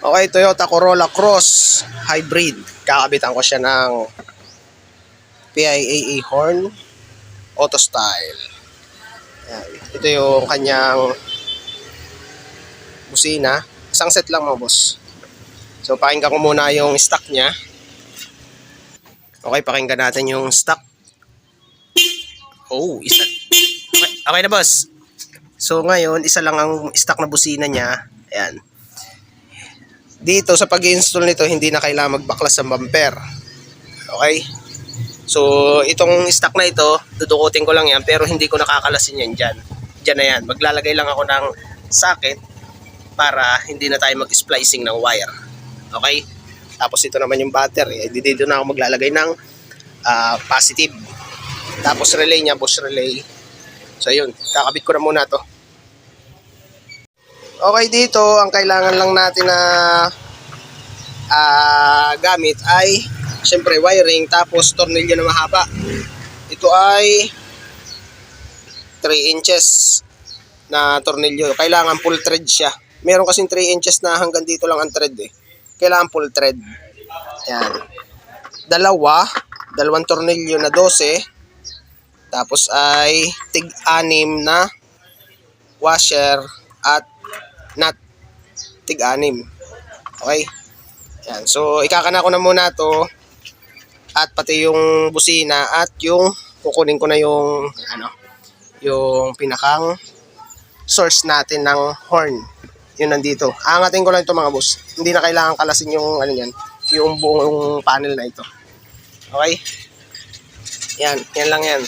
Okay, Toyota Corolla Cross Hybrid. Kakabitan ko siya ng PIAA horn, auto style. Yan. Ito yung kanyang busina. Isang set lang mga boss. So pakinggan ko muna yung stock niya. Okay, pakinggan natin yung stock. Oh, isa. Okay na boss. So ngayon, isa lang ang stock na busina niya. Ayan. Dito sa pag-install nito, hindi na kailangan magbaklas ng bumper. Okay? So itong stock na ito, dudukutin ko lang yan pero hindi ko nakakalasin yan dyan. Dyan na yan. Maglalagay lang ako ng socket para hindi na tayo mag-splicing ng wire. Okay? Tapos ito naman yung battery. Dito na ako maglalagay ng positive. Tapos relay niya, push relay. So yun, kakabit ko na muna to. Okay, dito ang kailangan lang natin na gamit ay syempre wiring, tapos tornilyo na mahaba. Ito ay 3 inches na tornilyo. Kailangan full thread siya. Meron kasing 3 inches na hanggang dito lang ang thread eh. Kailangan full thread. Yan. Dalawang tornilyo na 12. Tapos ay tig-6 na washer at nut. Tig-6. Okay? Yan. So, ikakana ko na muna to at pati yung busina at yung kukunin ko na yung yung pinakang source natin ng horn. Yun nandito. Aangatin ko lang ito mga boss. Hindi na kailangan kalasin yung yung buong panel na ito. Okay? Yan. Yan lang yan.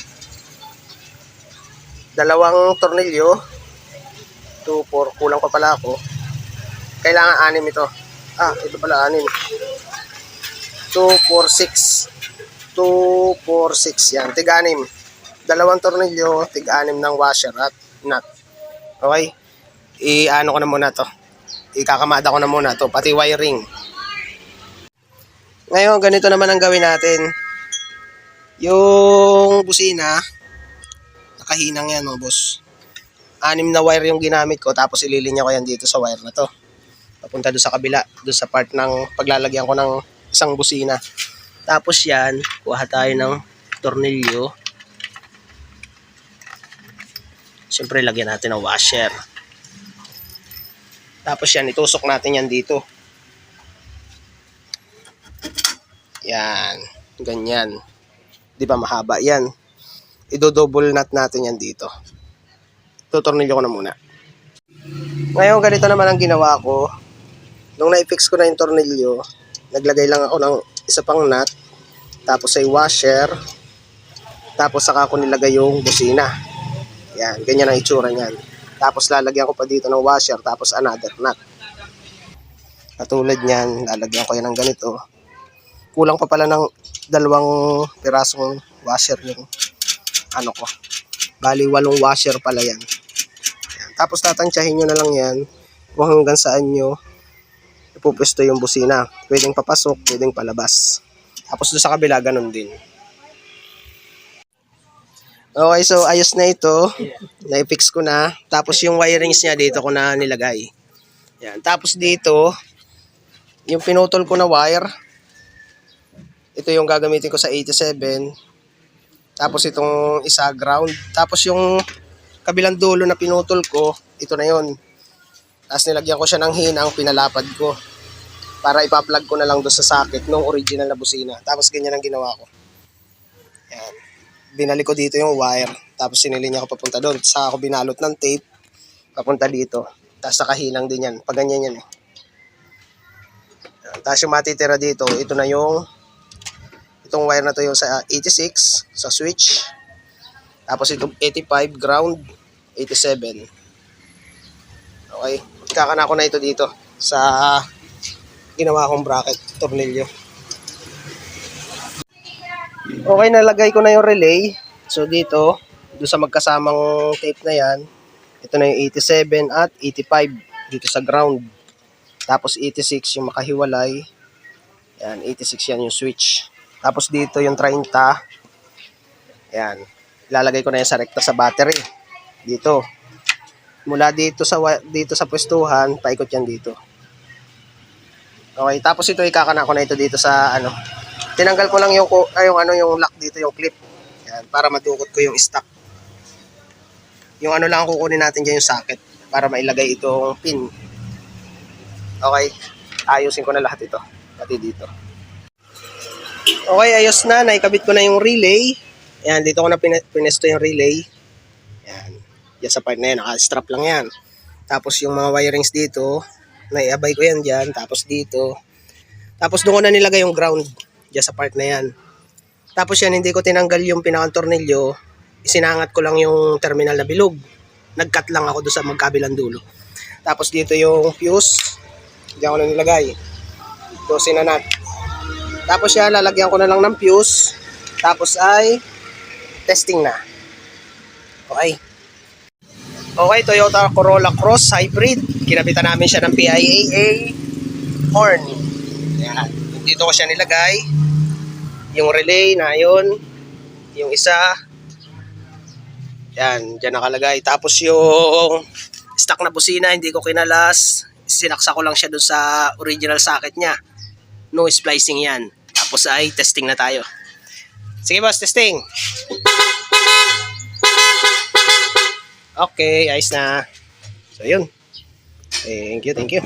Dalawang tornilyo. 2, 4. Kulang pa pala ako. Kailangan 6 ito. Ito pala 6. 2, 4, 6. 2, 4, 6. Yan. Tig-6. Dalawang tornilyo. Tig-6 ng washer at nut. Okay? I-ano ko na muna to. Ikakamada ko na muna to. Pati wiring. Ngayon, ganito naman ang gawin natin. Yung busina, nakahinang yan mga boss. 6 na wire yung ginamit ko. Tapos ililinya ko yan dito sa wire na to. Papunta doon sa kabila. Doon sa part ng paglalagyan ko ng isang busina. Tapos yan, kuha tayo ng tornilyo. Siyempre, lagyan natin ng washer. Tapos yan, itusok natin yan dito. Yan. Ganyan. Di ba mahaba yan? Ido-double knot natin yan dito. Tutornilyo ko na muna. Ngayon, ganito naman ang ginawa ko. Nung na-fix ko na yung tornilyo, naglagay lang ako ng isa pang nut. Tapos ay washer. Tapos saka ko nilagay yung busina. Yan. Ganyan ang itsura niyan. Tapos lalagyan ko pa dito ng washer, tapos another nut. Katulad niyan, lalagyan ko yan ng ganito. Kulang pa pala ng 2 pirasong washer yung ko. Bali 8 washer pala yan. Tapos tatansyahin nyo na lang yan kung hanggang saan nyo ipupwesto yung busina. Pwedeng papasok, pwedeng palabas. Tapos doon sa kabila, ganun din. Okay, so ayos na ito. Na-fix ko na. Tapos yung wirings niya dito ko na nilagay. Yan. Tapos dito, yung pinutol ko na wire, ito yung gagamitin ko sa 87. Tapos itong isa ground. Tapos yung kabilang dulo na pinutol ko, ito na yon. Tapos nilagyan ko siya ng hinang, pinalapad ko. Para ipa-plug ko na lang doon sa socket ng original na busina. Tapos ganyan ang ginawa ko. Yan. Binalik ko dito yung wire, tapos sinilinya ko papunta doon. Saka ako binalot ng tape, papunta dito. Tapos nakahinang din yan. Pag ganyan yan eh. Tapos yung matitira dito, ito na yung, itong wire na to yung sa 86, sa switch. Tapos itong 85, ground, 87. Okay. Kakana ko na ito dito sa ginawa kong bracket, tornilyo. Okay, nalagay ko na yung relay. So dito, doon sa magkasamang tape na yan, ito na yung 87 at 85 dito sa ground. Tapos 86 yung makahiwalay. Yan, 86 yan yung switch. Tapos dito yung 30. Yan. Ilalagay ko na yan sa rekta sa battery. Dito. Mula dito sa pwestuhan, paikot yan dito. Okay, tapos ito ikakana ko na ito dito sa ano. Tinanggal ko lang yung yung lock dito, yung clip. Yan, para madukot ko yung stock. Yung ano lang kukunin natin diyan yung socket para mailagay itong pin. Okay, ayusin ko na lahat ito, pati dito. Okay, ayos na, naikabit ko na yung relay. Yan, dito ko na pinesto yung relay. Yan, yan sa part na yan, naka-strap lang yan. Tapos yung mga wirings dito, naiabay ko yan dyan, tapos dito. Tapos doon ko na nilagay yung ground dyan sa part na yan. Tapos yan, hindi ko tinanggal yung pinakang tornilyo. Isinangat ko lang yung terminal na bilog. Nag-cut lang ako doon sa magkabilang dulo. Tapos dito yung fuse. Diyan ko na nilagay. Ito sinanat. Tapos yan, lalagyan ko na lang ng fuse. Tapos ay testing na. Okay. Okay, Toyota Corolla Cross Hybrid. Kinabitan namin siya ng PIAA horn. Yan. Dito ko siya nilagay. Yung relay na yun. Yung isa. Yan, dyan nakalagay. Tapos yung stock na busina, hindi ko kinalas. Sinaksa ko lang siya dun sa original socket niya. No splicing yan. Tapos ay testing na tayo. Sige boss, testing. Okay, ayos na. So yun. Thank you, thank you.